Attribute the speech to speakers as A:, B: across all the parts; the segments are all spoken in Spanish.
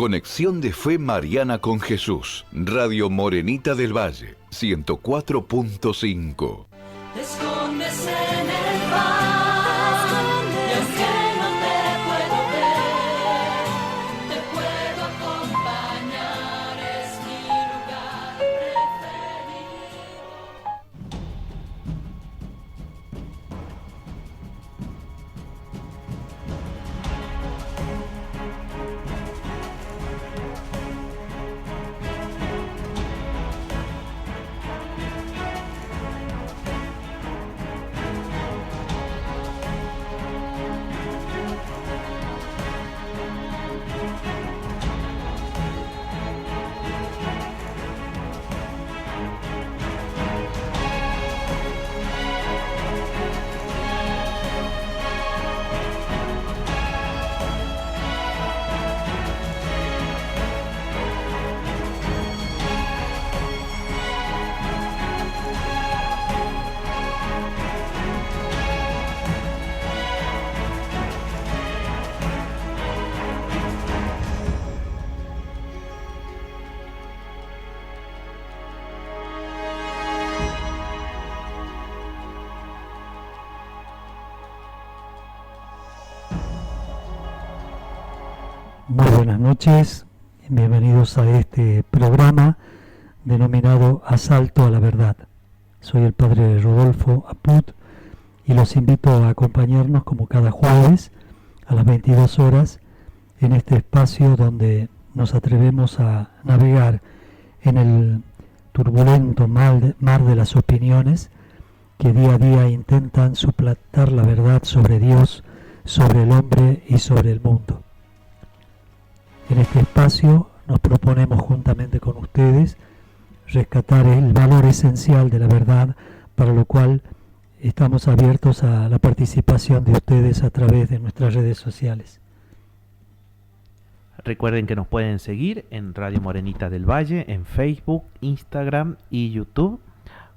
A: Conexión de Fe Mariana con Jesús. Radio Morenita del Valle, 104.5.
B: Te escondes en el pan, y aunque no te puedo ver, te puedo acompañar, es mi lugar preferido.
C: Muy buenas noches, bienvenidos a este programa denominado Asalto a la Verdad. Soy el padre Rodolfo Aput y los invito a acompañarnos como cada jueves a las 22 horas en este espacio donde nos atrevemos a navegar en el turbulento mar de las opiniones que día a día intentan suplantar la verdad sobre Dios, sobre el hombre y sobre el mundo. En este espacio nos proponemos juntamente con ustedes rescatar el valor esencial de la verdad, para lo cual estamos abiertos a la participación de ustedes a través de nuestras redes sociales.
D: Recuerden que nos pueden seguir en Radio Morenita del Valle, en Facebook, Instagram y YouTube,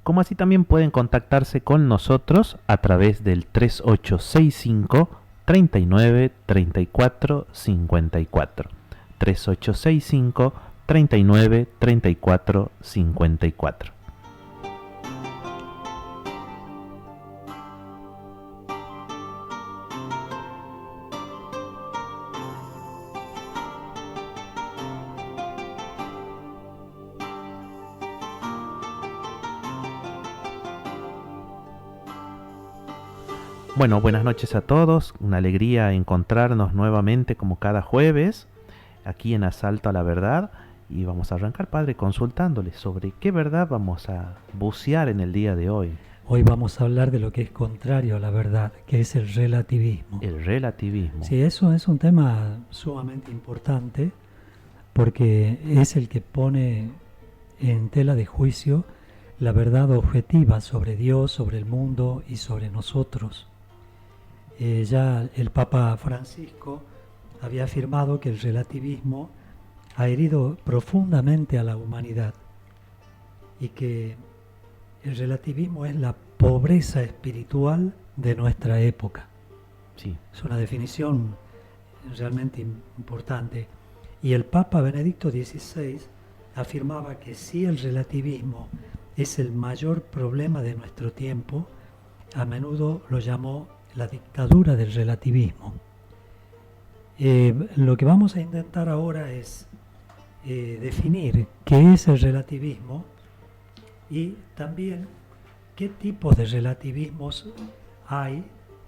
D: como así también pueden contactarse con nosotros a través del 3865 39 34 54. 3865 39 34 54. Bueno, buenas noches a todos. Una alegría encontrarnos nuevamente como cada jueves aquí en Asalto a la Verdad, y vamos a arrancar, padre, consultándole sobre qué verdad vamos a bucear en el día de hoy.
C: Hoy vamos a hablar de lo que es contrario a la verdad, que es el relativismo.
D: El relativismo.
C: Sí, eso es un tema sumamente importante porque es el que pone en tela de juicio la verdad objetiva sobre Dios, sobre el mundo y sobre nosotros. Ya el Papa Francisco había afirmado que el relativismo ha herido profundamente a la humanidad y que el relativismo es la pobreza espiritual de nuestra época.
D: Sí.
C: Es una definición realmente importante. Y el Papa Benedicto XVI afirmaba que si el relativismo es el mayor problema de nuestro tiempo, a menudo lo llamó la dictadura del relativismo. Lo que vamos a intentar ahora es definir qué es el relativismo y también qué tipos de relativismos hay,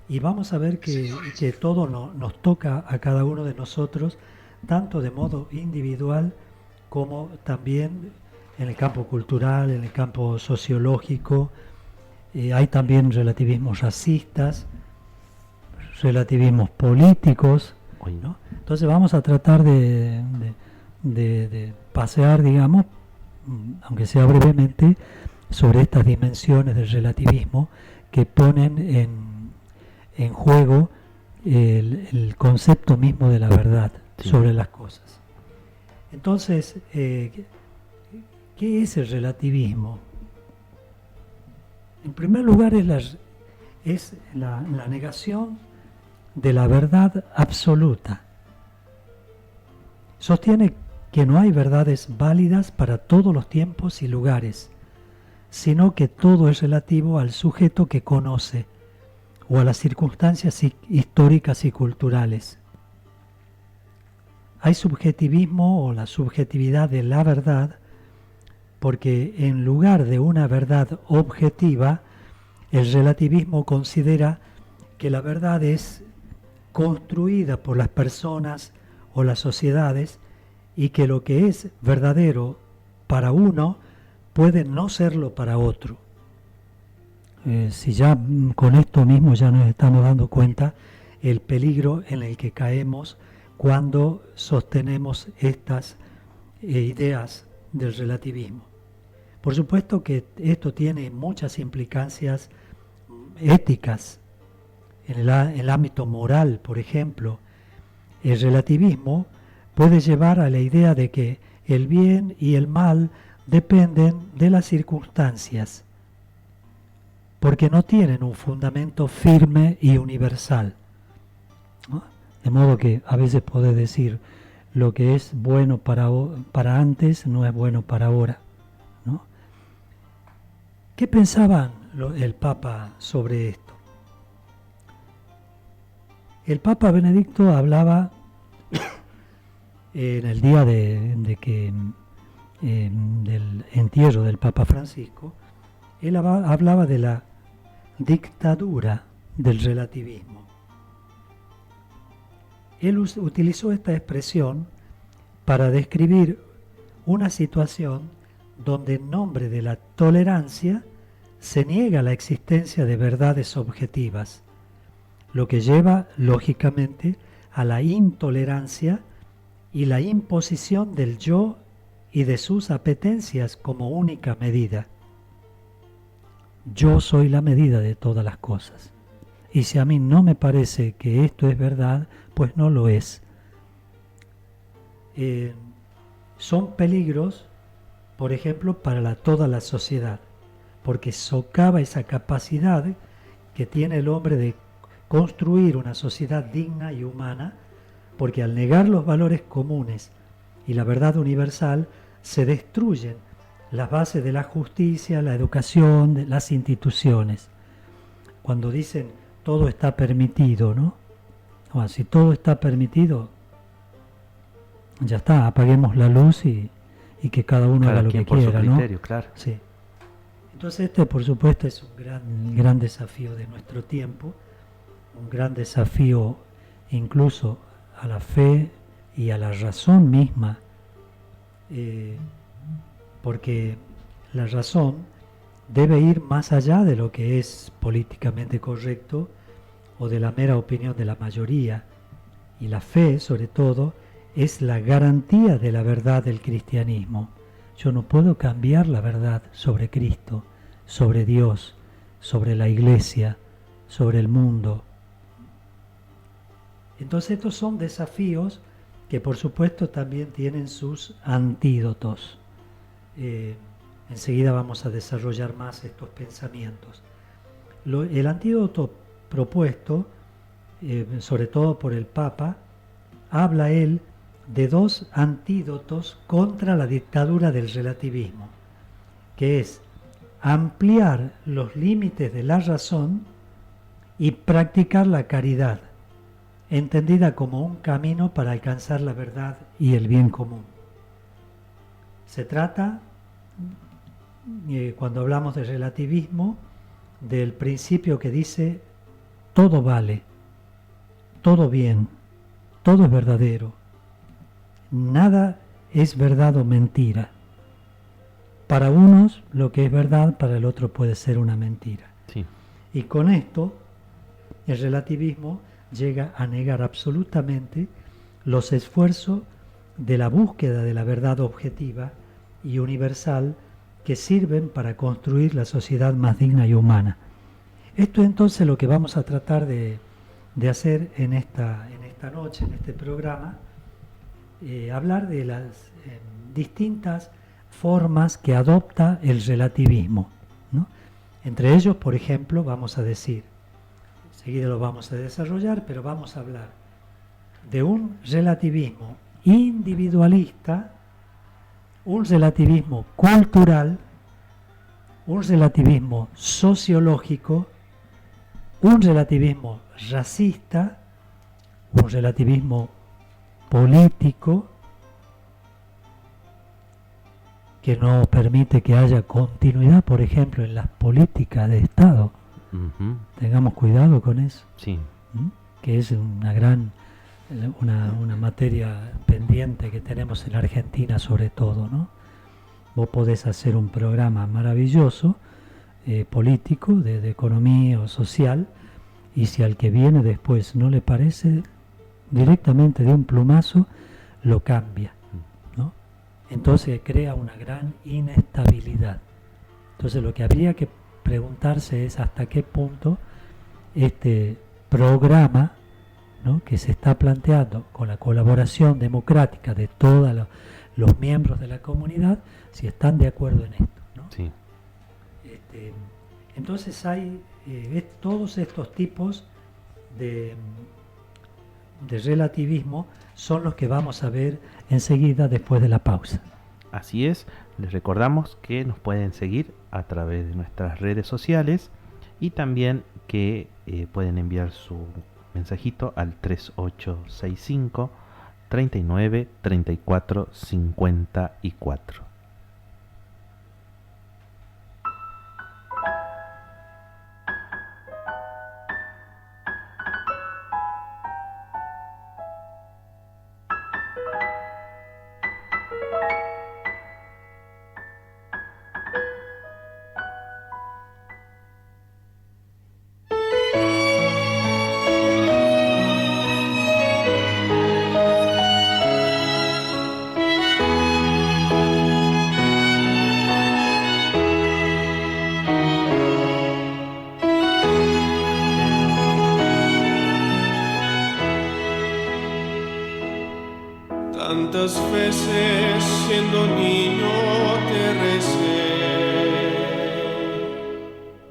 C: y vamos a ver que todo nos toca a cada uno de nosotros, tanto de modo individual como también en el campo cultural, en el campo sociológico. Hay también relativismos racistas, relativismos políticos, ¿no? Entonces vamos a tratar de pasear, digamos, aunque sea brevemente, sobre estas dimensiones del relativismo que ponen en juego el concepto mismo de la verdad, sí, sobre las cosas. Entonces, ¿qué es el relativismo? En primer lugar, es la negación de la verdad absoluta. sostiene que no hay verdades válidas para todos los tiempos y lugares, sino que todo es relativo al sujeto que conoce o a las circunstancias históricas y culturales. Hay subjetivismo o la subjetividad de la verdad, porque en lugar de una verdad objetiva, el relativismo considera que la verdad es construida por las personas o las sociedades y que lo que es verdadero para uno puede no serlo para otro. Si ya con esto mismo ya nos estamos dando cuenta el peligro en el que caemos cuando sostenemos estas ideas del relativismo. Por supuesto que esto tiene muchas implicancias éticas en el ámbito moral, por ejemplo. El relativismo puede llevar a la idea de que el bien y el mal dependen de las circunstancias, porque no tienen un fundamento firme y universal, ¿no? De modo que a veces puede decir lo que es bueno para antes no es bueno para ahora, ¿no? ¿Qué pensaban el Papa sobre esto? El Papa Benedicto hablaba en el día del entierro del Papa Francisco. Él hablaba de la dictadura del relativismo. Él utilizó esta expresión para describir una situación donde en nombre de la tolerancia se niega la existencia de verdades objetivas, lo que lleva, lógicamente, a la intolerancia y la imposición del yo y de sus apetencias como única medida. Yo soy la medida de todas las cosas. Y si a mí no me parece que esto es verdad, pues no lo es. Son peligros, por ejemplo, para toda la sociedad, porque socava esa capacidad que tiene el hombre de construir una sociedad digna y humana, porque al negar los valores comunes y la verdad universal, se destruyen las bases de la justicia, la educación, de las instituciones. Cuando dicen todo está permitido, ¿no? Bueno, si todo está permitido, ya está, apaguemos la luz y que cada uno haga lo que quiera, ¿no?
D: Criterio, claro.
C: Sí. Entonces este, por supuesto, es un gran desafío de nuestro tiempo, un gran desafío incluso a la fe y a la razón misma, porque la razón debe ir más allá de lo que es políticamente correcto o de la mera opinión de la mayoría, y la fe, sobre todo, es la garantía de la verdad del cristianismo. Yo no puedo cambiar la verdad sobre Cristo, sobre Dios, sobre la Iglesia, sobre el mundo. Entonces estos son desafíos que por supuesto también tienen sus antídotos. Enseguida vamos a desarrollar más estos pensamientos. El antídoto propuesto, sobre todo por el Papa, habla él de dos antídotos contra la dictadura del relativismo, que es ampliar los límites de la razón y practicar la caridad, entendida como un camino para alcanzar la verdad y el bien común. Se trata, cuando hablamos de relativismo, del principio que dice todo vale, todo bien, todo es verdadero, nada es verdad o mentira. Para unos lo que es verdad, para el otro puede ser una mentira.
D: Sí.
C: Y con esto el relativismo llega a negar absolutamente los esfuerzos de la búsqueda de la verdad objetiva y universal que sirven para construir la sociedad más digna y humana. Esto es entonces lo que vamos a tratar de hacer en esta noche, en este programa, hablar de las distintas formas que adopta el relativismo, ¿no? Entre ellos, por ejemplo, vamos a decir, enseguida lo vamos a desarrollar, pero vamos a hablar de un relativismo individualista, un relativismo cultural, un relativismo sociológico, un relativismo racista, un relativismo político que no permite que haya continuidad, por ejemplo, en las políticas de Estado. Tengamos cuidado con eso.
D: Sí.
C: Que es una materia pendiente que tenemos en Argentina sobre todo, ¿no? Vos podés hacer un programa maravilloso, político, de economía o social, y si al que viene después no le parece, directamente de un plumazo lo cambia, ¿no? Entonces crea una gran inestabilidad. Entonces lo que habría que preguntarse es hasta qué punto este programa, ¿no?, que se está planteando con la colaboración democrática de todos los miembros de la comunidad, si están de acuerdo en esto, ¿no?
D: Sí.
C: Entonces hay todos estos tipos de relativismo son los que vamos a ver enseguida después de la pausa.
D: Así es, les recordamos que nos pueden seguir a través de nuestras redes sociales y también que pueden enviar su mensajito al 3865 39 34 54.
E: Tantas veces siendo niño te recé,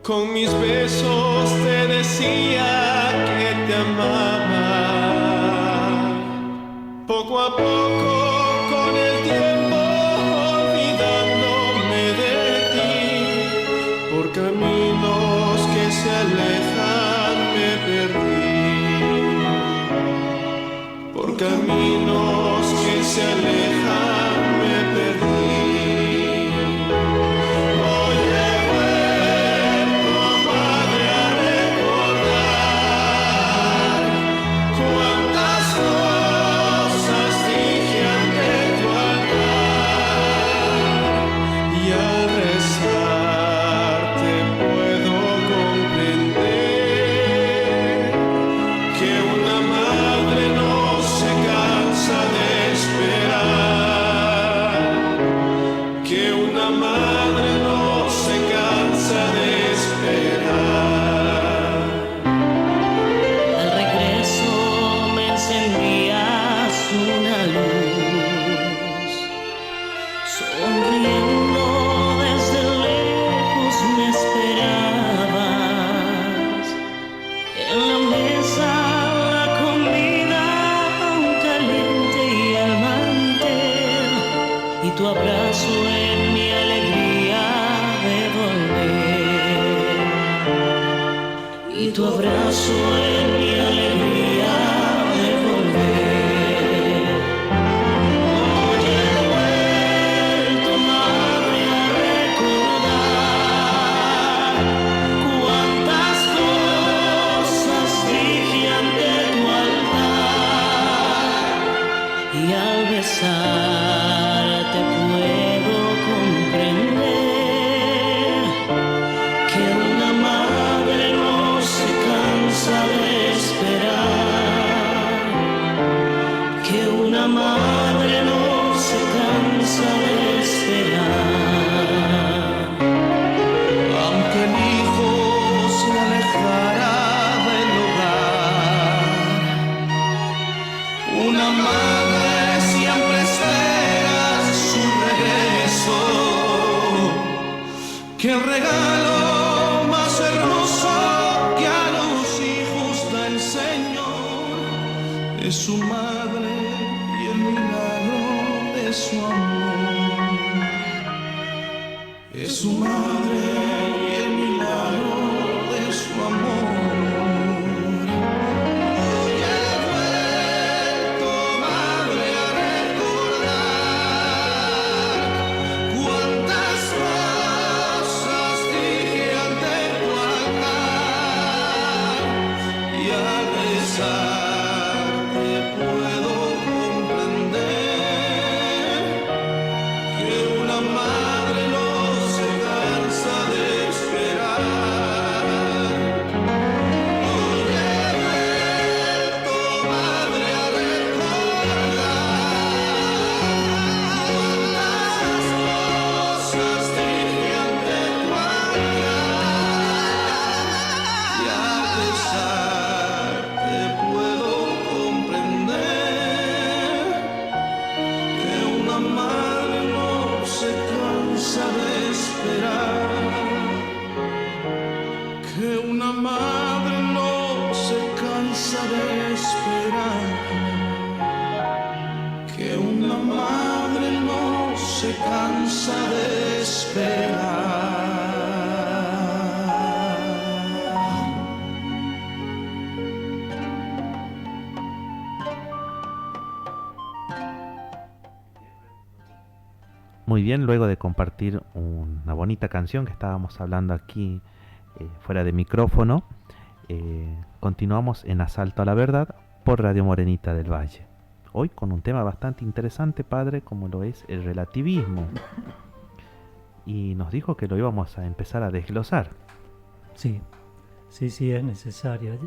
E: con mis besos te decía que te amaba. Poco a poco con el tiempo olvidándome de ti, por caminos que se alejan me perdí, por caminos que se alejan me perdí. Hoy he vuelto, madre, a recordar cuántas cosas dije ante tu altar, y al rezar te puedo comprender que una madre no se cansa de esperar, que una madre no se cansa de esperar.
B: Al regreso me encendías una luz, sonriendo desde lejos me esperabas. En la mesa la comida aún caliente y al mantel, y tu abrazo en mi alegría de volver, y tu abrazo en mi alegría de volver. Hoy he vuelto, madre, a recordar cuántas cosas dije ante tu altar, y al besarte puedo comprender que una madre no se cansa de esperar, que una madre no se cansa de esperar.
E: Aunque el hijo se alejara del hogar, una madre siempre espera su regreso. Que el regalo más hermoso que a los hijos da el Señor es su madre y el milagro
B: su madre y el milagro de su amor. Hoy he vuelto, madre, a recordar cuántas cosas dije ante tu altar, y al besarte puedo comprender que una madre no se cansa de esperar. Hoy he vuelto, madre, a recordar cuántas cosas dije ante tu altar, y al besarte puedo comprender que una madre no se cansa de esperar, que una madre no se cansa de esperar, que una madre no se cansa de esperar.
D: Muy bien, luego de compartir una bonita canción que estábamos hablando aquí fuera de micrófono, continuamos en Asalto a la Verdad por Radio Morenita del Valle. Hoy con un tema bastante interesante, padre, como lo es el relativismo. Y nos dijo que lo íbamos a empezar a desglosar.
C: Sí, es necesario.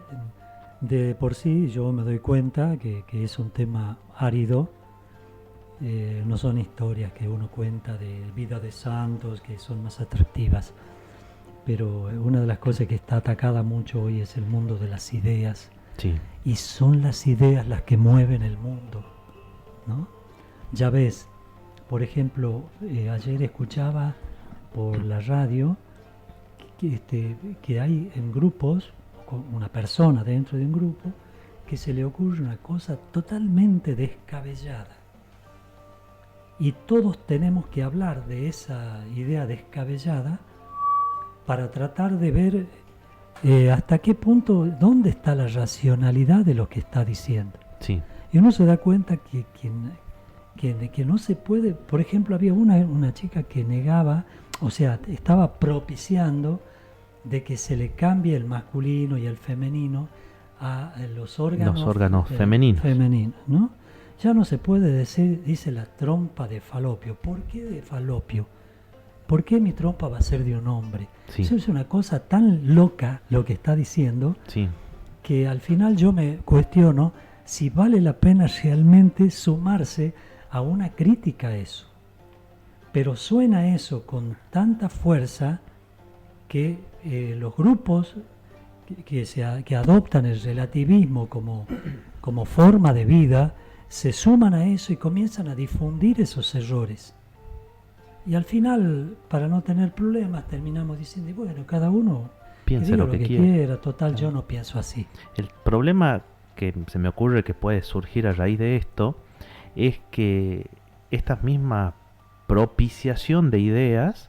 C: De por sí yo me doy cuenta que es un tema árido. No son historias que uno cuenta de vida de santos que son más atractivas, pero una de las cosas que está atacada mucho hoy es el mundo de las ideas.
D: Sí.
C: Y son las ideas las que mueven el mundo, ¿no? Ya ves, por ejemplo, ayer escuchaba por la radio que hay en grupos, con una persona dentro de un grupo, que se le ocurre una cosa totalmente descabellada. Y todos tenemos que hablar de esa idea descabellada para tratar de ver hasta qué punto, dónde está la racionalidad de lo que está diciendo.
D: Sí.
C: Y uno se da cuenta que no se puede. Por ejemplo, había una chica que negaba, o sea, estaba propiciando de que se le cambie el masculino y el femenino a los órganos femeninos, ¿no? Ya no se puede decir, dice la trompa de falopio. ¿Por qué de falopio? ¿Por qué mi trompa va a ser de un hombre?
D: Sí.
C: Eso es una cosa tan loca lo que está diciendo,
D: Sí.
C: que al final yo me cuestiono si vale la pena realmente sumarse a una crítica a eso. Pero suena eso con tanta fuerza que los grupos que adoptan el relativismo como forma de vida se suman a eso y comienzan a difundir esos errores. Y al final, para no tener problemas, terminamos diciendo, bueno, cada uno
D: piensa
C: diga
D: lo que quiera.
C: Total, yo no pienso así.
D: El problema que se me ocurre que puede surgir a raíz de esto es que esta misma propiciación de ideas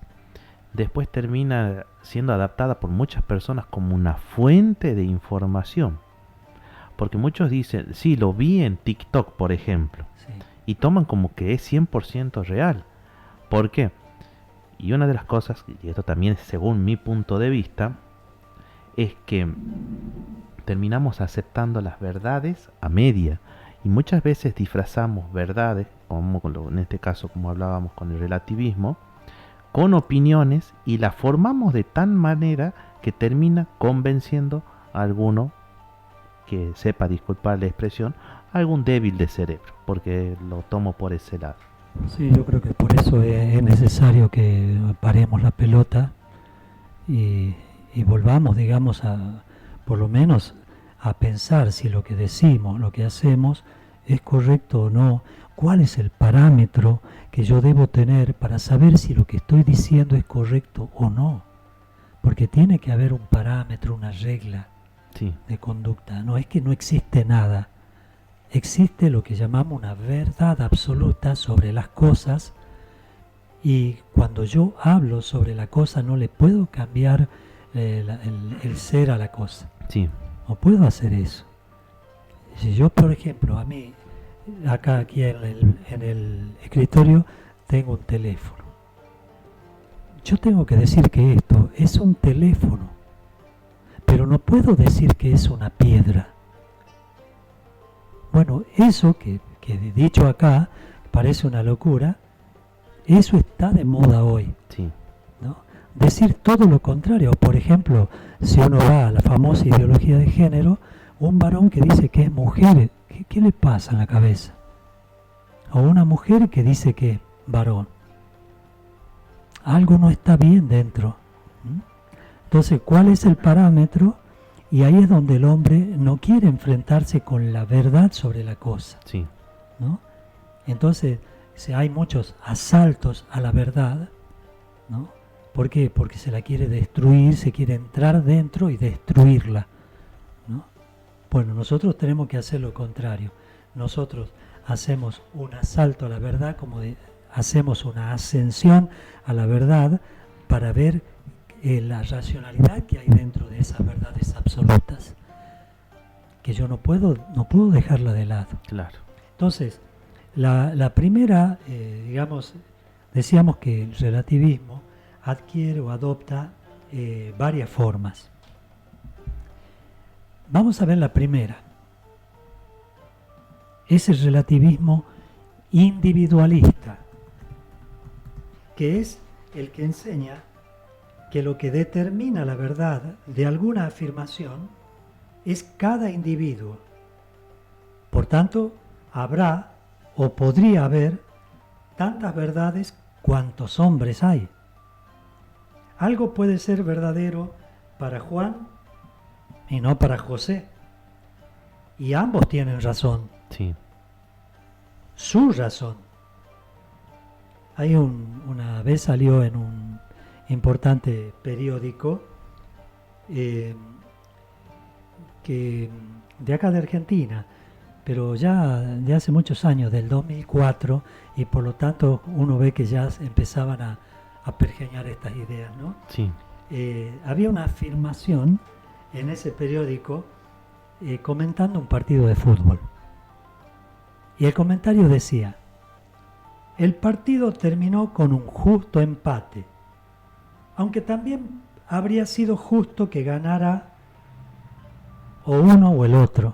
D: después termina siendo adaptada por muchas personas como una fuente de información. Porque muchos dicen, sí, lo vi en TikTok, por ejemplo,
C: Sí.
D: y toman como que es 100% real. ¿Por qué? Y una de las cosas, y esto también es según mi punto de vista, es que terminamos aceptando las verdades a media. Y muchas veces disfrazamos verdades, como en este caso como hablábamos con el relativismo, con opiniones y las formamos de tal manera que termina convenciendo a alguno que sepa disculpar la expresión, algún débil de cerebro, porque lo tomo por ese lado.
C: Sí, yo creo que por eso es necesario que paremos la pelota y volvamos, digamos, por lo menos a pensar si lo que decimos, lo que hacemos es correcto o no. ¿Cuál es el parámetro que yo debo tener para saber si lo que estoy diciendo es correcto o no? Porque tiene que haber un parámetro, una regla
D: Sí.
C: de conducta. No es que no existe nada. Existe lo que llamamos una verdad absoluta sobre las cosas, y cuando yo hablo sobre la cosa no le puedo cambiar el ser a la cosa.
D: Sí,
C: No puedo hacer eso. Si yo, por ejemplo, a mí, aquí en el escritorio, tengo un teléfono. Yo tengo que decir que esto es un teléfono, pero no puedo decir que es una piedra. Bueno, eso que dicho acá parece una locura, eso está de moda hoy,
D: sí,
C: ¿no? Decir todo lo contrario. Por ejemplo, si uno va a la famosa ideología de género, un varón que dice que es mujer, ¿qué le pasa en la cabeza? O una mujer que dice que es varón. Algo no está bien dentro. Entonces, ¿cuál es el parámetro? Y ahí es donde el hombre no quiere enfrentarse con la verdad sobre la cosa,
D: sí,
C: ¿no? Entonces, hay muchos asaltos a la verdad, ¿no? ¿Por qué? Porque se la quiere destruir, se quiere entrar dentro y destruirla, ¿no? Bueno, nosotros tenemos que hacer lo contrario. Nosotros hacemos un asalto a la verdad, hacemos una ascensión a la verdad para ver la racionalidad que hay dentro de esas verdades absolutas, que yo no puedo dejarla de lado.
D: claro.
C: Entonces, la primera, digamos, decíamos que el relativismo adquiere o adopta varias formas. Vamos a ver la primera. Es el relativismo individualista, que es el que enseña que lo que determina la verdad de alguna afirmación es cada individuo. Por tanto, habrá o podría haber tantas verdades cuantos hombres hay. Algo puede ser verdadero para Juan y no para José. Y ambos tienen razón,
D: Sí,
C: su razón. Una vez salió en un importante periódico que de acá de Argentina, pero ya de hace muchos años, del 2004, y por lo tanto uno ve que ya empezaban a pergeñar estas ideas, ¿no?
D: sí,
C: Había una afirmación en ese periódico comentando un partido de fútbol. Y el comentario decía: el partido terminó con un justo empate, aunque también habría sido justo que ganara o uno o el otro.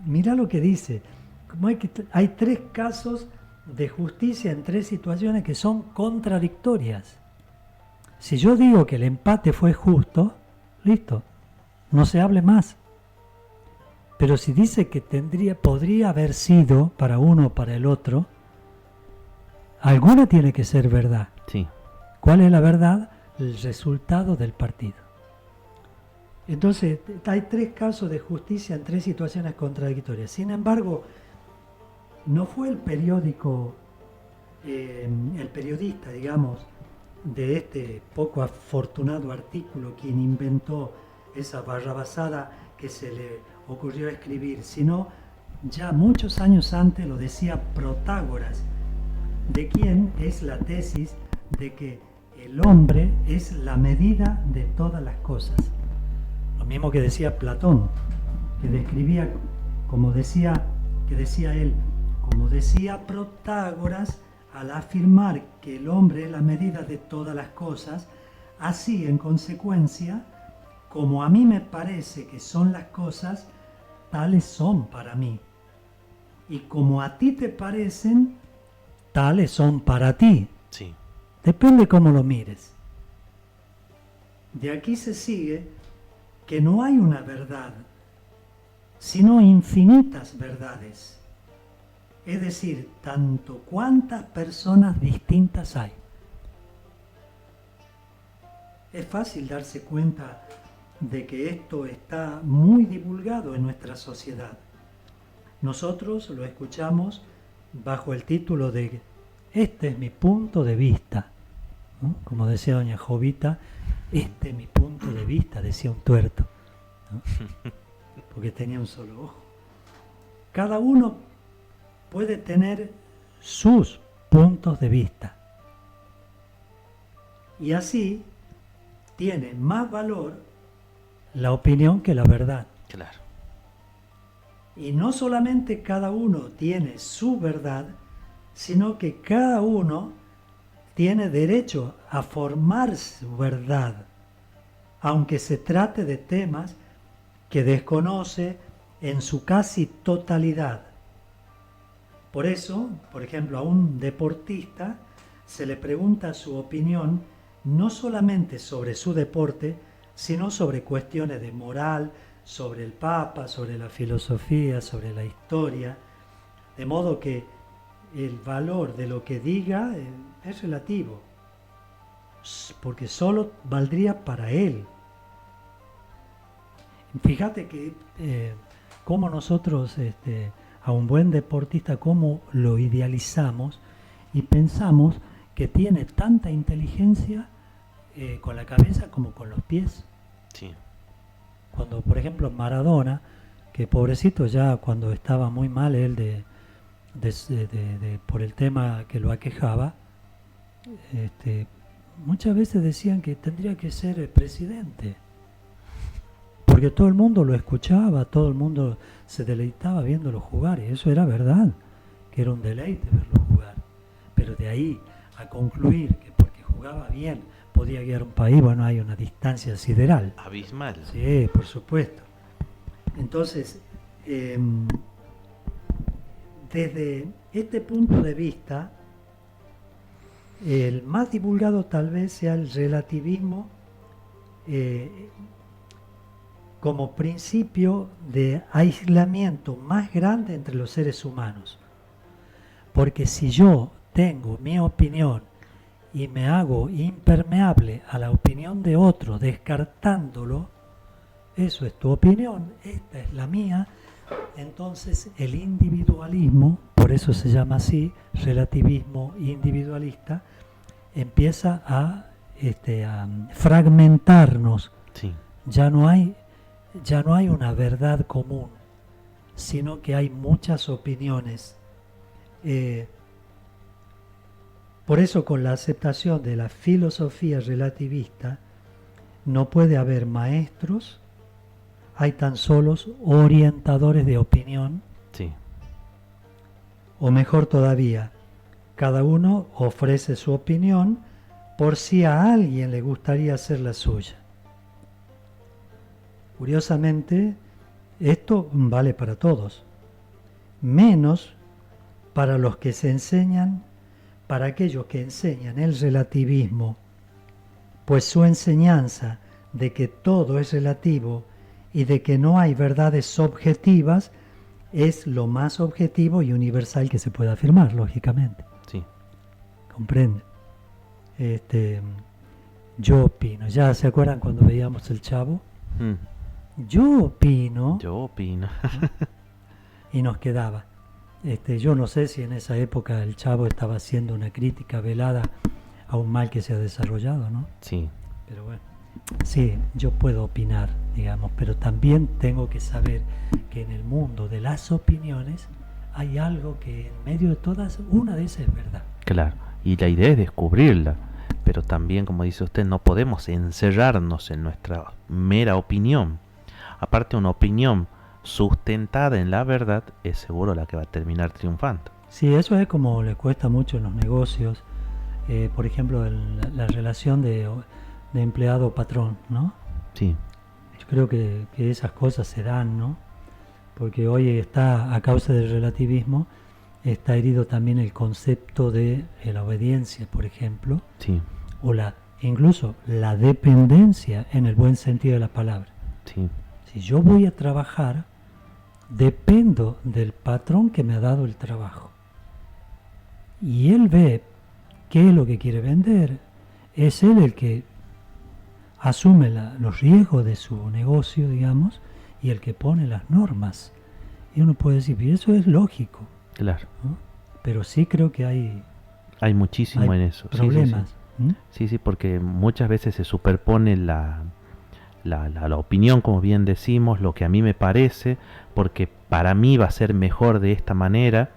C: Mira lo que dice. Como hay tres casos de justicia en tres situaciones que son contradictorias. Si yo digo que el empate fue justo, listo, no se hable más. Pero si dice que podría haber sido para uno o para el otro, alguna tiene que ser verdad.
D: sí,
C: ¿Cuál es la verdad? El resultado del partido. Entonces, hay tres casos de justicia en tres situaciones contradictorias. Sin embargo, no fue el periódico, el periodista, digamos, de este poco afortunado artículo quien inventó esa barrabasada que se le ocurrió escribir, sino ya muchos años antes lo decía Protágoras, de quien es la tesis de que el hombre es la medida de todas las cosas. Lo mismo que decía Platón, que describía, como decía Protágoras, al afirmar que el hombre es la medida de todas las cosas, así en consecuencia, como a mí me parece que son las cosas, tales son para mí. Y como a ti te parecen, tales son para ti.
D: sí,
C: Depende cómo lo mires. De aquí se sigue que no hay una verdad, sino infinitas verdades. Es decir, tanto cuantas personas distintas hay. Es fácil darse cuenta de que esto está muy divulgado en nuestra sociedad. Nosotros lo escuchamos bajo el título de "Este es mi punto de vista", ¿no? Como decía doña Jovita, "Este es mi punto de vista", decía un tuerto, ¿no? Porque tenía un solo ojo. Cada uno puede tener sus puntos de vista. Y así tiene más valor la opinión que la verdad.
D: Claro.
C: Y no solamente cada uno tiene su verdad, sino que cada uno tiene derecho a formar su verdad, aunque se trate de temas que desconoce en su casi totalidad. Por eso, por ejemplo, a un deportista se le pregunta su opinión no solamente sobre su deporte, sino sobre cuestiones de moral, sobre el Papa, sobre la filosofía, sobre la historia, de modo que el valor de lo que diga es relativo, porque solo valdría para él. Fíjate que cómo nosotros a un buen deportista, cómo lo idealizamos y pensamos que tiene tanta inteligencia con la cabeza como con los pies.
D: Sí.
C: Cuando, por ejemplo, Maradona, que pobrecito ya cuando estaba muy mal él por el tema que lo aquejaba, muchas veces decían que tendría que ser presidente, porque todo el mundo lo escuchaba, todo el mundo se deleitaba viéndolo jugar, y eso era verdad, que era un deleite verlo jugar. Pero de ahí a concluir que porque jugaba bien podía guiar un país, bueno, hay una distancia sideral.
D: Abismal.
C: Sí, por supuesto. Entonces, desde este punto de vista, el más divulgado tal vez sea el relativismo como principio de aislamiento más grande entre los seres humanos. Porque si yo tengo mi opinión y me hago impermeable a la opinión de otro, descartándolo, eso es tu opinión, esta es la mía, entonces el individualismo, por eso se llama así, relativismo individualista, empieza a fragmentarnos.
D: Sí.
C: Ya no hay una verdad común, sino que hay muchas opiniones. Por eso, con la aceptación de la filosofía relativista, no puede haber maestros, hay tan solos orientadores de opinión,
D: Sí.
C: o mejor todavía, cada uno ofrece su opinión por si a alguien le gustaría hacer la suya. Curiosamente, esto vale para todos, menos para los que se enseñan, para aquellos que enseñan el relativismo, pues su enseñanza de que todo es relativo y de que no hay verdades objetivas es lo más objetivo y universal que se puede afirmar, lógicamente.
D: Sí.
C: ¿Comprende? Yo opino, ¿ya se acuerdan cuando veíamos El Chavo? Yo opino.
D: Yo opino.
C: Y nos quedaba. Yo no sé si en esa época el Chavo estaba haciendo una crítica velada a un mal que se ha desarrollado, ¿no?
D: Sí.
C: Pero bueno, sí, yo puedo opinar, digamos, pero también tengo que saber que en el mundo de las opiniones hay algo que en medio de todas, una de esas es verdad.
D: Claro. Y la idea es descubrirla. Pero también, como dice usted, no podemos encerrarnos en nuestra mera opinión. Aparte, una opinión sustentada en la verdad es seguro la que va a terminar triunfando.
C: Sí, eso es como le cuesta mucho en los negocios. Por ejemplo, la relación de empleado-patrón, ¿no?
D: Sí.
C: Yo creo que esas cosas se dan, ¿no? Porque hoy está, a causa del relativismo, está herido también el concepto de la obediencia, por ejemplo,
D: Sí.
C: o incluso la dependencia en el buen sentido de la palabra.
D: Sí.
C: Si yo voy a trabajar, dependo del patrón que me ha dado el trabajo. Y él ve qué es lo que quiere vender. Es él el que asume los riesgos de su negocio, digamos, y el que pone las normas. Y uno puede decir, y eso es lógico,
D: Claro.
C: ¿no? Pero sí creo que
D: Hay muchísimo
C: hay
D: en eso. Sí,
C: problemas. ¿Mm?
D: Sí, sí, porque muchas veces se superpone la opinión, como bien decimos, lo que a mí me parece, porque para mí va a ser mejor de esta manera,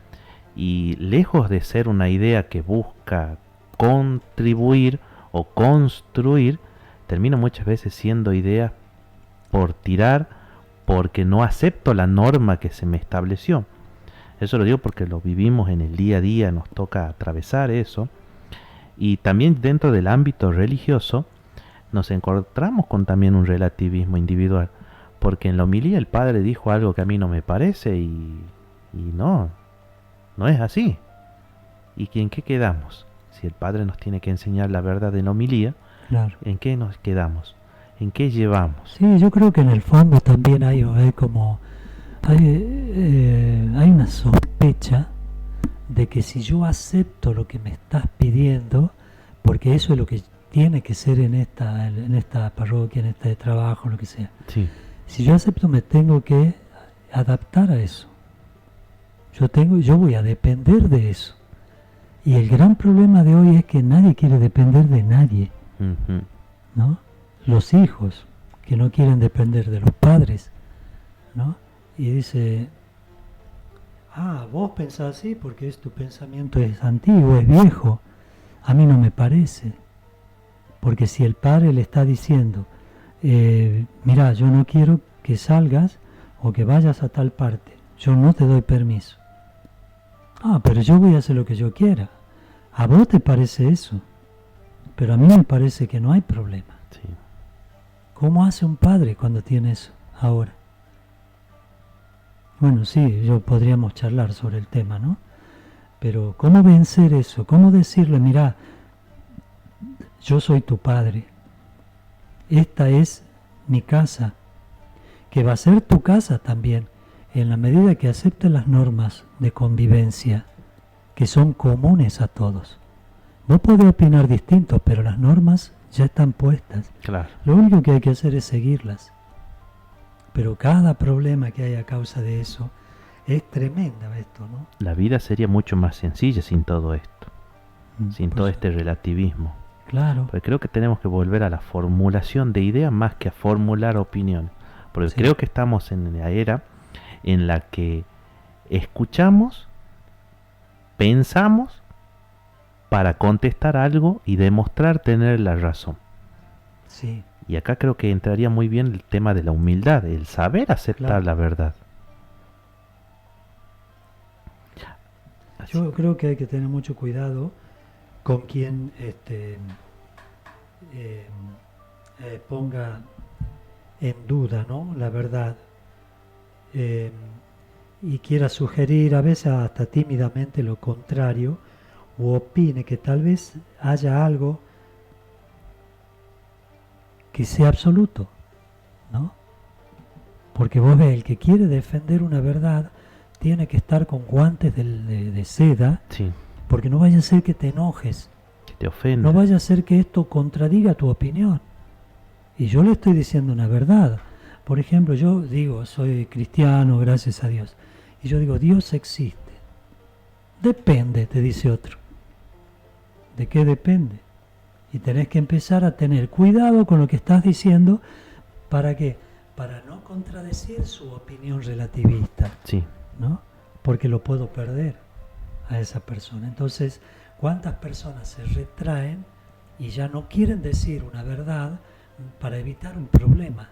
D: Y lejos de ser una idea que busca contribuir o construir, termina muchas veces siendo ideas por tirar, porque no acepto la norma que se me estableció. Eso lo digo porque lo vivimos en el día a día, nos toca atravesar eso. Y también dentro del ámbito religioso nos encontramos con también un relativismo individual, porque en la homilía el padre dijo algo que a mí no me parece y no es así. ¿Y en qué quedamos? Si el padre nos tiene que enseñar la verdad en la homilía,
C: Claro.
D: ¿en qué nos quedamos? ¿En qué llevamos?
C: Sí, yo creo que en el fondo también hay una sospecha de que si yo acepto lo que me estás pidiendo, porque eso es lo que tiene que ser en esta parroquia, en este trabajo, lo que sea.
D: Sí,
C: Si yo acepto, me tengo que adaptar a eso. Yo voy a depender de eso. Y el gran problema de hoy es que nadie quiere depender de nadie,
D: ujú,
C: ¿no? Los hijos que no quieren depender de los padres, ¿no? Y dice, vos pensás así porque tu pensamiento es antiguo, es viejo. A mí no me parece. Porque si el padre le está diciendo, mira, yo no quiero que salgas o que vayas a tal parte, yo no te doy permiso. Pero yo voy a hacer lo que yo quiera. A vos te parece eso, pero a mí me parece que no hay problema.
D: sí.
C: ¿Cómo hace un padre cuando tiene eso ahora? Bueno, sí, podríamos charlar sobre el tema, ¿no? Pero ¿cómo vencer eso? ¿Cómo decirle, mira, yo soy tu padre, esta es mi casa, que va a ser tu casa también, en la medida que acepte las normas de convivencia que son comunes a todos? Vos podés opinar distinto, pero las normas ya están puestas.
D: Claro.
C: Lo único que hay que hacer es seguirlas. Pero cada problema que hay a causa de eso es tremenda esto, ¿no?
D: La vida sería mucho más sencilla sin todo esto, sin
C: Pues,
D: todo este relativismo.
C: Claro,
D: Porque creo que tenemos que volver a la formulación de ideas más que a formular opiniones. Porque
C: Sí.
D: creo que estamos en la era en la que escuchamos, pensamos para contestar algo y demostrar tener la razón.
C: sí.
D: Y acá creo que entraría muy bien el tema de la humildad, el saber aceptar
C: Claro.
D: la verdad. Así.
C: Yo creo que hay que tener mucho cuidado con quien ponga en duda, ¿no?, la verdad, y quiera sugerir a veces hasta tímidamente lo contrario, o opine que tal vez haya algo que sea absoluto, ¿no? Porque vos ves, el que quiere defender una verdad tiene que estar con guantes de seda,
D: Sí,
C: porque no vaya a ser que te enojes,
D: que te ofende.
C: no vaya a ser que esto contradiga tu opinión. Y yo le estoy diciendo una verdad. Por ejemplo, yo digo, soy cristiano, gracias a Dios. Y yo digo, Dios existe. Depende, te dice otro. ¿De qué depende? Y tenés que empezar a tener cuidado con lo que estás diciendo. ¿Para qué? Para no contradecir su opinión relativista,
D: Sí,
C: ¿no? Porque lo puedo perder a esa persona. Entonces, ¿cuántas personas se retraen y ya no quieren decir una verdad para evitar un problema?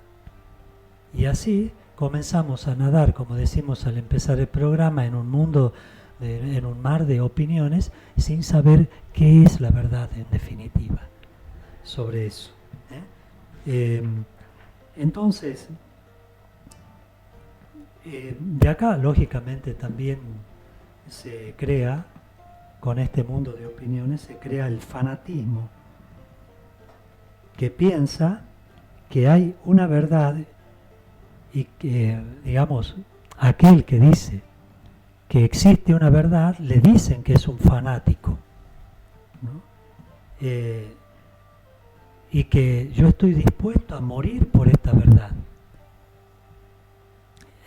C: Y así comenzamos a nadar, como decimos al empezar el programa, en un mundo, en un mar de opiniones, sin saber qué es la verdad en definitiva sobre eso, ¿eh? Entonces, de acá, lógicamente, también se crea, con este mundo de opiniones, se crea el fanatismo, que piensa que hay una verdad y que, digamos, aquel que dice que existe una verdad, le dicen que es un fanático, ¿no? Y que yo estoy dispuesto a morir por esta verdad.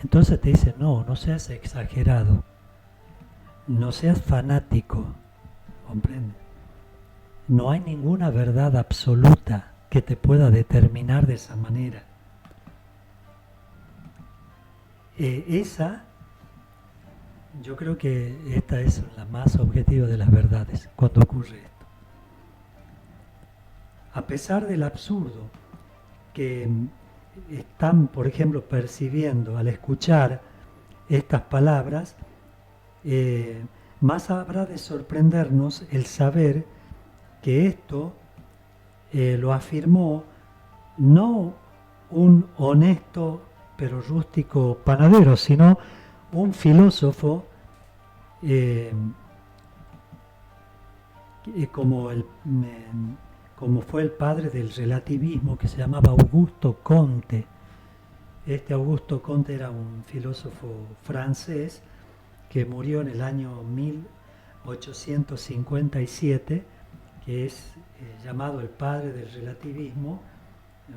C: Entonces te dicen, no seas exagerado, no seas fanático, ¿comprende? No hay ninguna verdad absoluta que te pueda determinar de esa manera. Yo creo que esta es la más objetiva de las verdades cuando ocurre esto. A pesar del absurdo que están, por ejemplo, percibiendo al escuchar estas palabras, más habrá de sorprendernos el saber que esto lo afirmó no un honesto pero rústico panadero, sino un filósofo como fue el padre del relativismo, que se llamaba Augusto Comte. Este Augusto Comte era un filósofo francés que murió en el año 1857, que es llamado el padre del relativismo,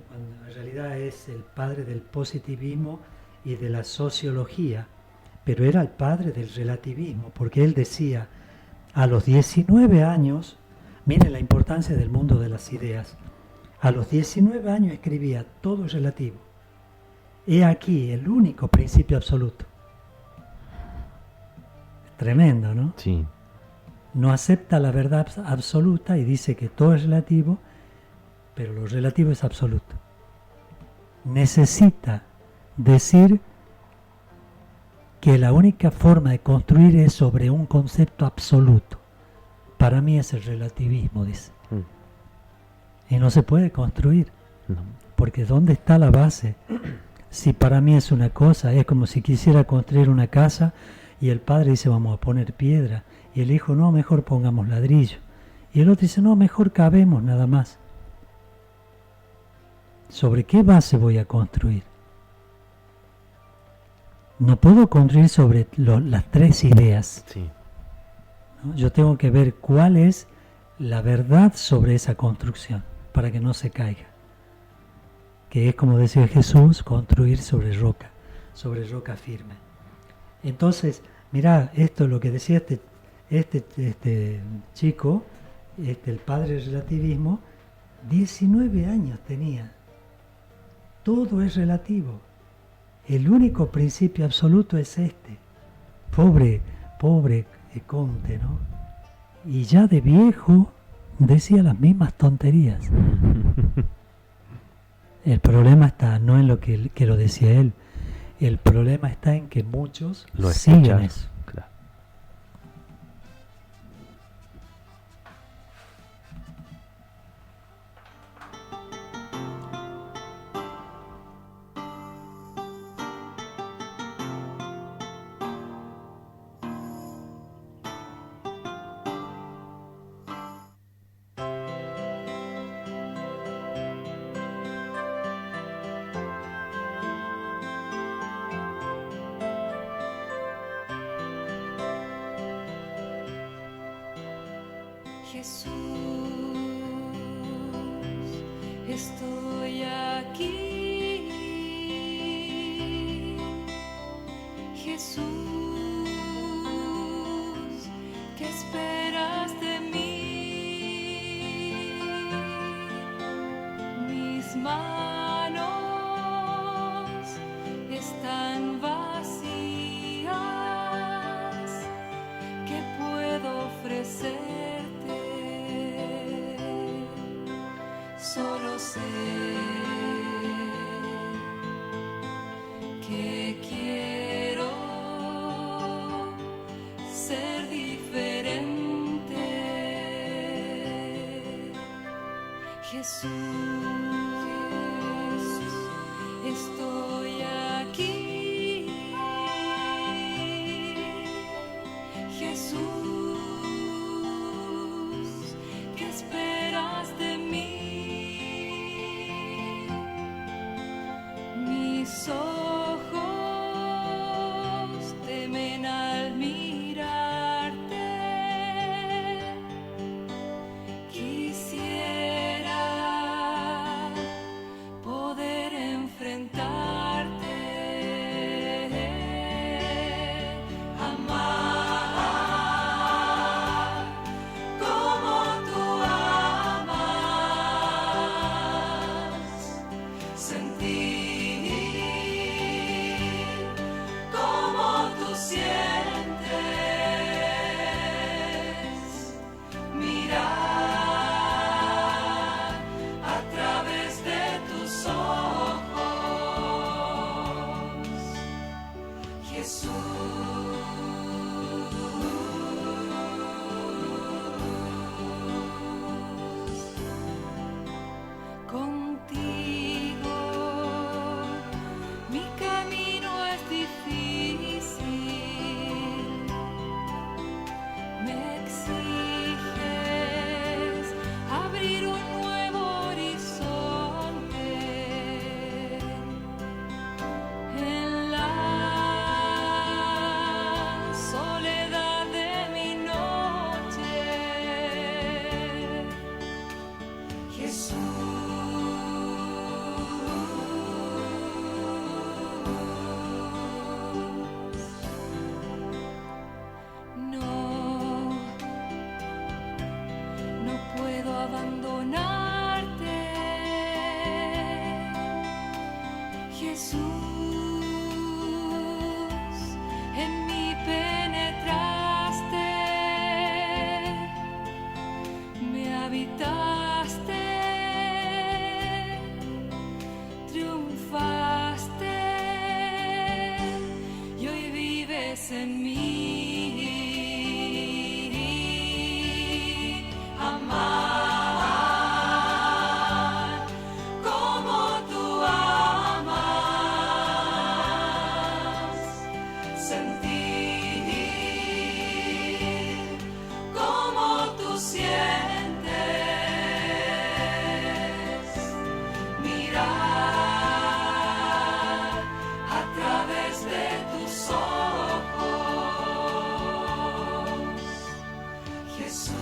C: cuando en realidad es el padre del positivismo y de la sociología, pero era el padre del relativismo, porque él decía, a los 19 años, miren la importancia del mundo de las ideas, a los 19 años escribía, todo es relativo. He aquí el único principio absoluto. Tremendo, ¿no?
D: Sí.
C: No acepta la verdad absoluta y dice que todo es relativo, pero lo relativo es absoluto. Necesita decir que la única forma de construir es sobre un concepto absoluto. Para mí es el relativismo, dice. Y no se puede construir.
D: No.
C: Porque ¿dónde está la base? Si para mí es una cosa, es como si quisiera construir una casa y el padre dice vamos a poner piedra. Y el hijo, no, mejor pongamos ladrillo. Y el otro dice, no, mejor cabemos nada más. ¿Sobre qué base voy a construir? No puedo construir sobre las tres ideas.
D: Sí.
C: ¿No? Yo tengo que ver cuál es la verdad sobre esa construcción para que no se caiga. Que es, como decía Jesús, construir sobre roca firme. Entonces, mirá, esto es lo que decía este chico, el padre del relativismo, 19 años tenía. Todo es relativo. El único principio absoluto es este. Pobre Comte, ¿no? Y ya de viejo decía las mismas tonterías. El problema está no en lo que lo decía él. El problema está en que muchos
D: Lo
C: siguen
D: escucharon.
C: eso.
D: Claro.
F: Jesús, estoy aquí. Jesús, ¿qué esperas de mí? Mis manos están vacías. ¿Qué puedo ofrecer? Solo sé que quiero ser diferente. Jesús, estoy aquí. Jesús, ¿qué esperas de mí? Mis ojos temen al mirarte. Quisiera poder enfrentarte, amar abandonarte. Jesús, en mí penetraste, me habitaste, triunfaste y hoy vives en mí. Amar como tú amas, sentir como tú sientes, mirar a través de tus ojos, Jesús.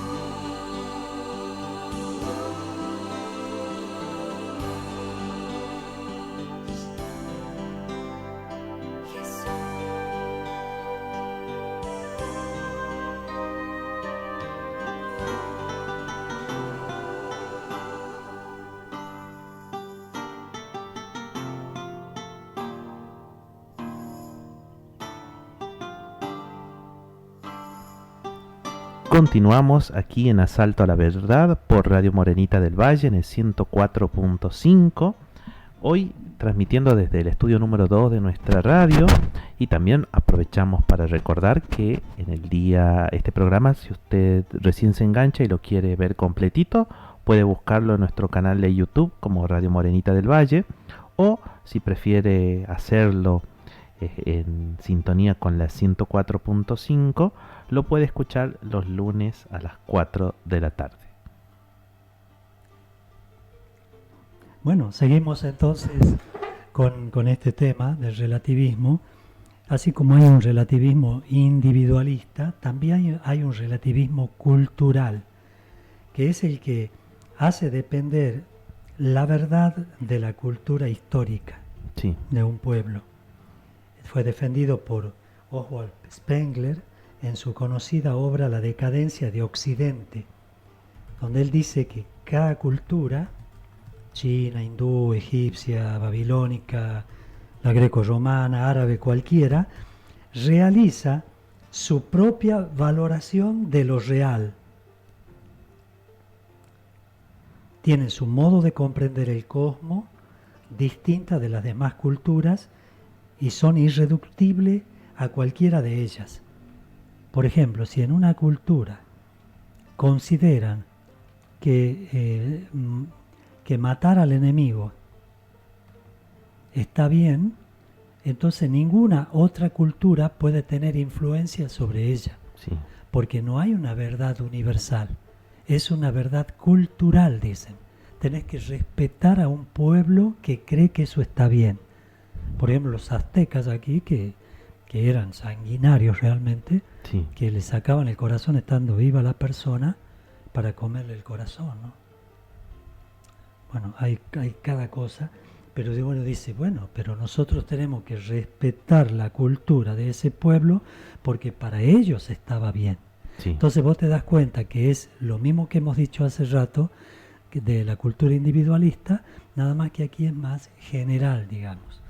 D: Continuamos aquí en Asalto a la Verdad por Radio Morenita del Valle en el 104.5. Hoy transmitiendo desde el estudio número 2 de nuestra radio, y también aprovechamos para recordar que en el día, este programa, si usted recién se engancha y lo quiere ver completito, puede buscarlo en nuestro canal de YouTube como Radio Morenita del Valle, o si prefiere hacerlo en sintonía con la 104.5, lo puede escuchar los lunes a las 4 de la tarde.
C: Bueno, seguimos entonces con este tema del relativismo. Así como hay un relativismo individualista, también hay un relativismo cultural, que es el que hace depender la verdad de la cultura histórica
D: Sí.
C: de un pueblo. Fue defendido por Oswald Spengler en su conocida obra La decadencia de Occidente, donde él dice que cada cultura, china, hindú, egipcia, babilónica, la greco-romana, árabe, cualquiera, realiza su propia valoración de lo real. Tienen su modo de comprender el cosmos distinta de las demás culturas y son irreductibles a cualquiera de ellas. Por ejemplo, si en una cultura consideran que matar al enemigo está bien, entonces ninguna otra cultura puede tener influencia sobre ella,
D: Sí.
C: porque no hay una verdad universal, es una verdad cultural, dicen. Tenés que respetar a un pueblo que cree que eso está bien. Por ejemplo, los aztecas aquí, que eran sanguinarios realmente,
D: Sí.
C: que le sacaban el corazón estando viva la persona para comerle el corazón, ¿no? Bueno, hay cada cosa, pero uno dice, bueno, pero nosotros tenemos que respetar la cultura de ese pueblo porque para ellos estaba bien.
D: Sí.
C: Entonces vos te das cuenta que es lo mismo que hemos dicho hace rato de la cultura individualista, nada más que aquí es más general, digamos.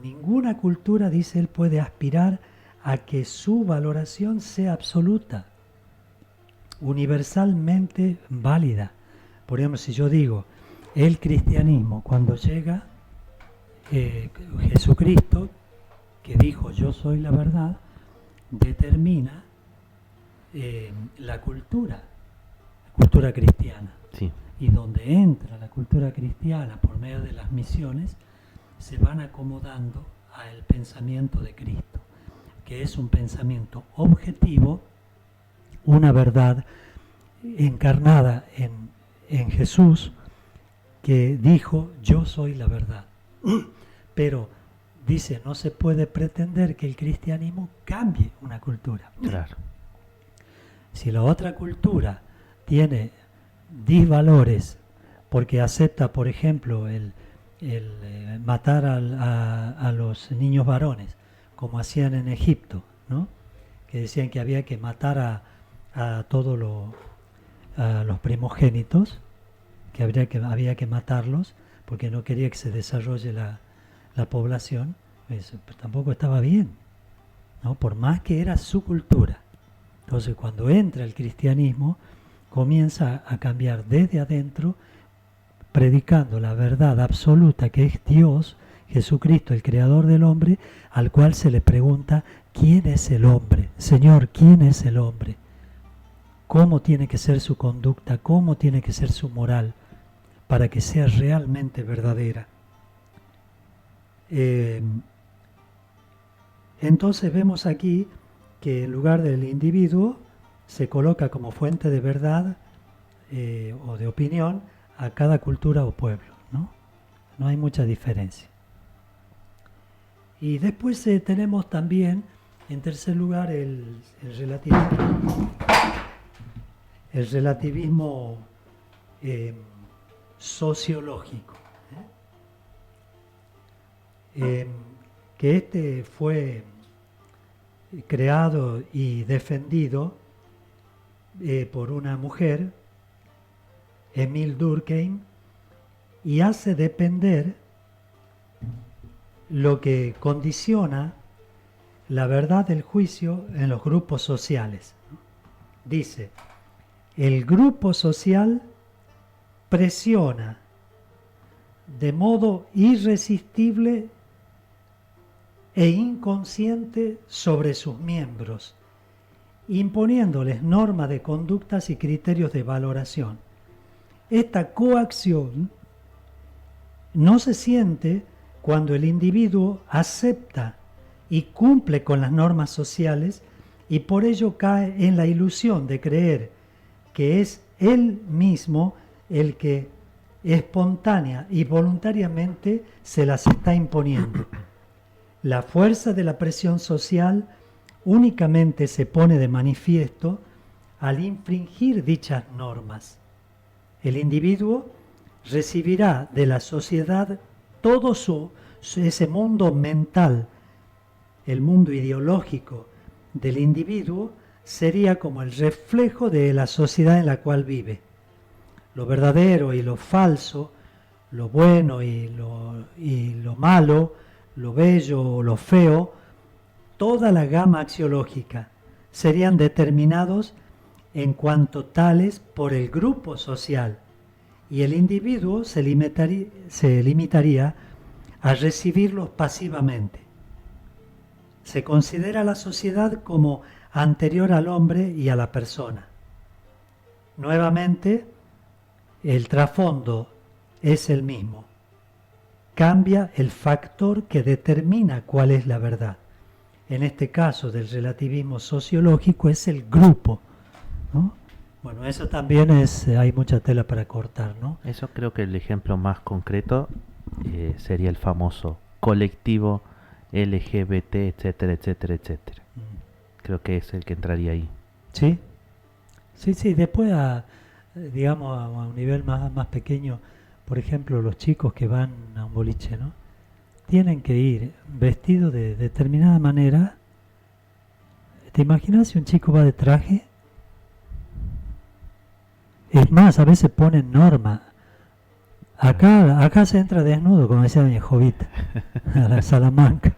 C: Ninguna cultura, dice él, puede aspirar a que su valoración sea absoluta, universalmente válida. Por ejemplo, si yo digo, el cristianismo, cuando llega Jesucristo, que dijo yo soy la verdad, determina la cultura cristiana.
D: Sí.
C: Y donde entra la cultura cristiana por medio de las misiones, se van acomodando al pensamiento de Cristo, que es un pensamiento objetivo, una verdad encarnada en Jesús, que dijo yo soy la verdad. Pero dice, no se puede pretender que el cristianismo cambie una cultura.
D: Claro.
C: Si la otra cultura tiene disvalores porque acepta, por ejemplo, el matar a los niños varones, como hacían en Egipto, ¿no? Que decían que había que matar a todo a los primogénitos, que había que matarlos, porque no quería que se desarrolle la población. Eso tampoco estaba bien, ¿no? Por más que era su cultura. Entonces, cuando entra el cristianismo, comienza a cambiar desde adentro, predicando la verdad absoluta que es Dios, Jesucristo, el creador del hombre, al cual se le pregunta, ¿quién es el hombre? Señor, ¿quién es el hombre? ¿Cómo tiene que ser su conducta? ¿Cómo tiene que ser su moral para que sea realmente verdadera? Entonces vemos aquí que en lugar del individuo se coloca como fuente de verdad o de opinión a cada cultura o pueblo, ¿no? No hay mucha diferencia. Y después tenemos también, en tercer lugar, el relativismo sociológico, que este fue creado y defendido por una mujer, Emile Durkheim, y hace depender lo que condiciona la verdad del juicio en los grupos sociales. Dice, el grupo social presiona de modo irresistible e inconsciente sobre sus miembros, imponiéndoles normas de conductas y criterios de valoración. Esta coacción no se siente cuando el individuo acepta y cumple con las normas sociales y por ello cae en la ilusión de creer que es él mismo el que espontánea y voluntariamente se las está imponiendo. La fuerza de la presión social únicamente se pone de manifiesto al infringir dichas normas. El individuo recibirá de la sociedad todo ese mundo mental. El mundo ideológico del individuo sería como el reflejo de la sociedad en la cual vive. Lo verdadero y lo falso, lo bueno y lo malo, lo bello o lo feo, toda la gama axiológica serían determinados en cuanto tales por el grupo social, y el individuo se limitaría a recibirlos pasivamente. Se considera la sociedad como anterior al hombre y a la persona. Nuevamente, el trasfondo es el mismo. Cambia el factor que determina cuál es la verdad. En este caso del relativismo sociológico es el grupo, ¿no? Bueno, eso también hay mucha tela para cortar, ¿no?
D: Eso creo que el ejemplo más concreto sería el famoso colectivo LGBT, etcétera, etcétera, etcétera. Creo que es el que entraría ahí.
C: Sí, sí. Después, digamos, a un nivel más pequeño, por ejemplo, los chicos que van a un boliche, ¿no? Tienen que ir vestidos de determinada manera. ¿Te imaginas si un chico va de traje? Es más, a veces ponen norma. Acá se entra desnudo, como decía doña Jovita, a la Salamanca.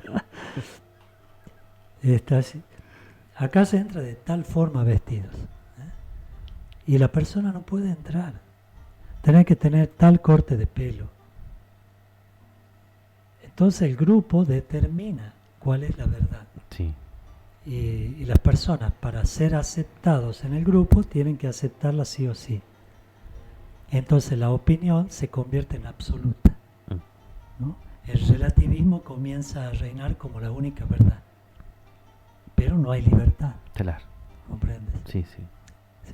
C: Acá se entra de tal forma vestidos, y la persona no puede entrar. Tiene que tener tal corte de pelo. Entonces el grupo determina cuál es la verdad.
D: Sí.
C: Y las personas, para ser aceptados en el grupo, tienen que aceptarla sí o sí. Entonces la opinión se convierte en absoluta, ¿no? El relativismo comienza a reinar como la única verdad. Pero no hay libertad.
D: Claro.
C: ¿Comprendes?
D: Sí, sí.
C: Sí.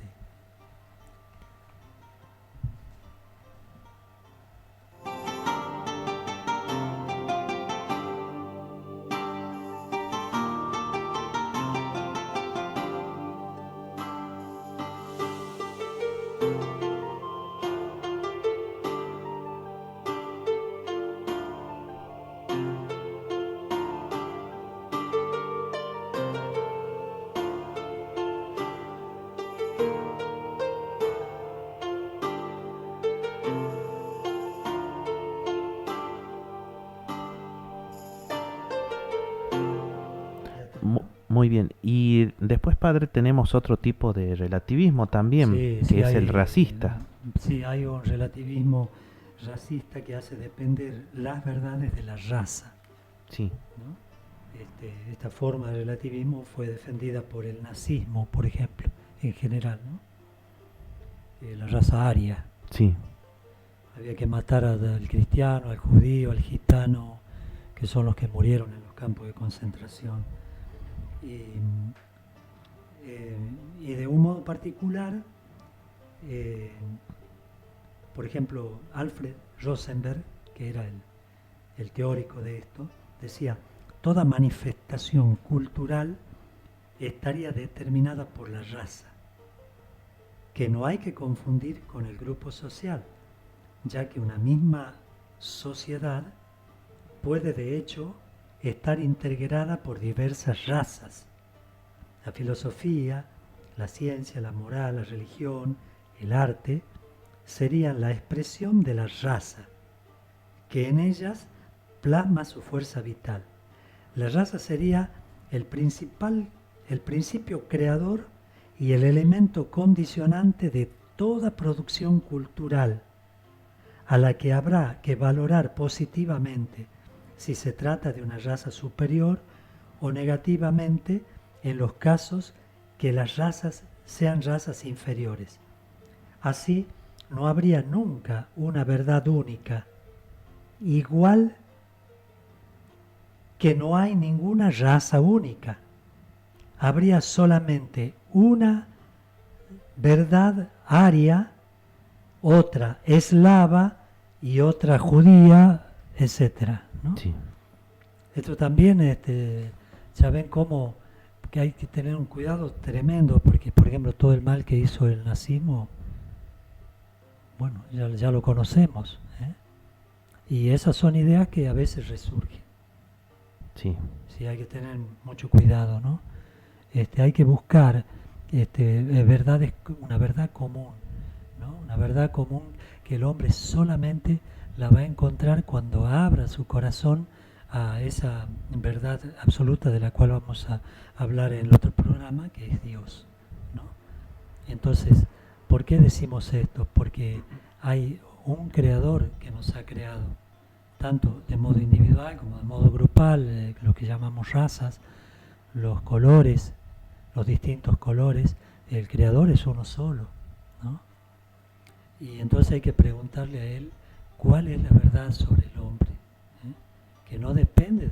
D: Muy bien. Y después, padre, tenemos otro tipo de relativismo también,
C: Sí,
D: que
C: sí,
D: es el
C: hay,
D: racista.
C: Sí, hay un relativismo racista que hace depender las verdades de la raza,
D: Sí,
C: ¿no? Esta forma de relativismo fue defendida por el nazismo, por ejemplo, en general, ¿no? La raza aria.
D: sí,
C: Había que matar al cristiano, al judío, al gitano, que son los que murieron en los campos de concentración. Y de un modo particular, por ejemplo, Alfred Rosenberg, que era el teórico de esto, decía, toda manifestación cultural estaría determinada por la raza, que no hay que confundir con el grupo social, ya que una misma sociedad puede de hecho estar integrada por diversas razas. La filosofía, la ciencia, la moral, la religión, el arte, serían la expresión de la raza, que en ellas plasma su fuerza vital. La raza sería el principio creador y el elemento condicionante de toda producción cultural, a la que habrá que valorar positivamente si se trata de una raza superior o negativamente en los casos que las razas sean razas inferiores. Así, no habría nunca una verdad única, igual que no hay ninguna raza única. Habría solamente una verdad aria, otra eslava y otra judía, etcétera, ¿no?
D: sí,
C: Esto también, ya ven cómo que hay que tener un cuidado tremendo, porque, por ejemplo, todo el mal que hizo el nazismo, bueno, ya lo conocemos, ¿eh? Y esas son ideas que a veces resurgen.
D: sí,
C: Sí, hay que tener mucho cuidado, ¿no? Hay que buscar verdades, una verdad común, ¿no? Una verdad común que el hombre solamente la va a encontrar cuando abra su corazón a esa verdad absoluta de la cual vamos a hablar en el otro programa, que es Dios, ¿no? Entonces, ¿por qué decimos esto? Porque hay un creador que nos ha creado, tanto de modo individual como de modo grupal, lo que llamamos razas, los colores, los distintos colores. El creador es uno solo, ¿no? Y entonces hay que preguntarle a él cuál es la verdad sobre el hombre, ¿eh? Que no depende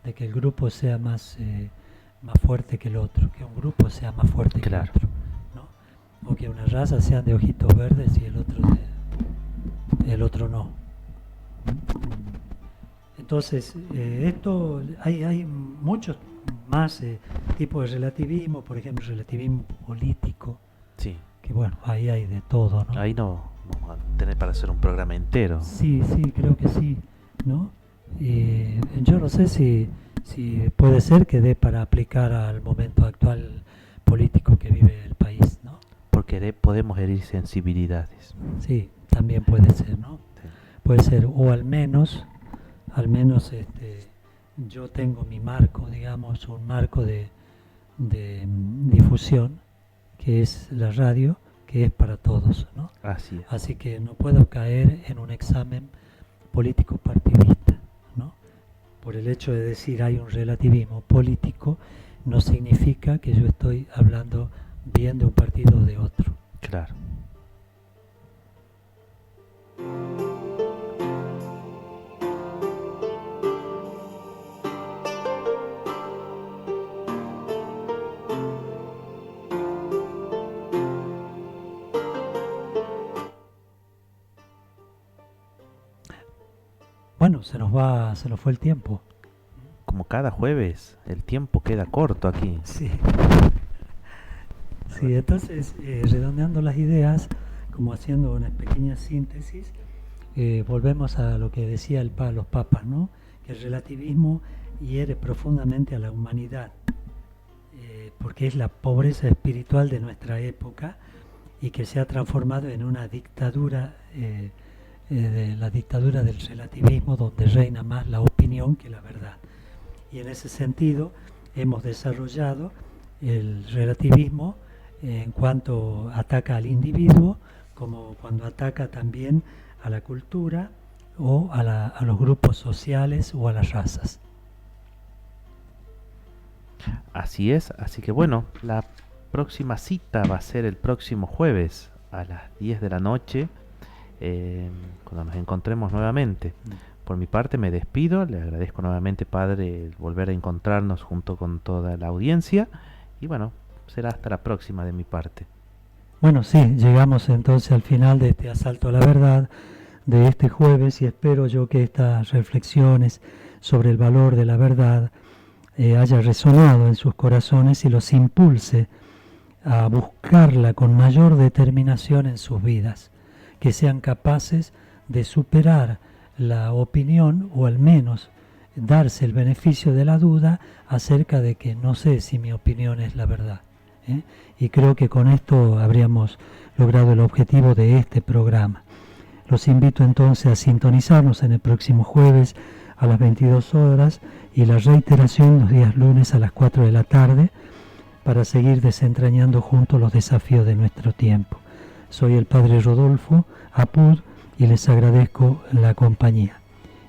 C: de que el grupo sea más fuerte que el otro, que un grupo sea más fuerte que el
D: Claro.
C: otro, ¿no? O que una raza sean de ojitos verdes y el otro no. Entonces, esto hay muchos más tipos de relativismo, por ejemplo, relativismo político,
D: sí.
C: que bueno, ahí hay de todo, ¿no?
D: Ahí no vamos a tener para hacer un programa entero.
C: Sí, creo que sí, ¿no? Yo no sé si puede ser que dé para aplicar al momento actual político que vive el país, ¿no?
D: Porque podemos herir sensibilidades.
C: Sí, también puede ser, ¿no?
D: Sí.
C: Puede ser, o al menos yo tengo mi marco, digamos, un marco de difusión, que es la radio, que es para todos, ¿no?
D: Así es.
C: Así que no puedo caer en un examen político partidista, ¿no? Por el hecho de decir hay un relativismo político, no significa que yo estoy hablando bien de un partido o de otro.
D: Claro.
C: Bueno, se nos fue el tiempo.
D: Como cada jueves, el tiempo queda corto aquí.
C: Sí. Sí, entonces, redondeando las ideas, como haciendo una pequeña síntesis, volvemos a lo que decía los papas, ¿no? Que el relativismo hiere profundamente a la humanidad, porque es la pobreza espiritual de nuestra época y que se ha transformado en una dictadura, de la dictadura del relativismo, donde reina más la opinión que la verdad. Y en ese sentido, hemos desarrollado el relativismo en cuanto ataca al individuo, como cuando ataca también a la cultura o a los grupos sociales o a las razas.
D: Así es, así que bueno, la próxima cita va a ser el próximo jueves a las 10 de la noche, cuando nos encontremos nuevamente. Por mi parte me despido, le agradezco nuevamente, Padre, el volver a encontrarnos junto con toda la audiencia, y bueno, será hasta la próxima de mi parte.
C: Bueno, sí, llegamos entonces al final de este asalto a la verdad de este jueves, y espero yo que estas reflexiones sobre el valor de la verdad haya resonado en sus corazones y los impulse a buscarla con mayor determinación en sus vidas, que sean capaces de superar la opinión, o al menos darse el beneficio de la duda acerca de que no sé si mi opinión es la verdad. Y creo que con esto habríamos logrado el objetivo de este programa. Los invito entonces a sintonizarnos en el próximo jueves a las 22 horas y la reiteración los días lunes a las 4 de la tarde para seguir desentrañando juntos los desafíos de nuestro tiempo. Soy el Padre Rodolfo Apud y les agradezco la compañía.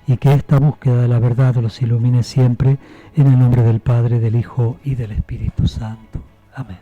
C: Y que esta búsqueda de la verdad los ilumine siempre, en el nombre del Padre, del Hijo y del Espíritu Santo. Amén.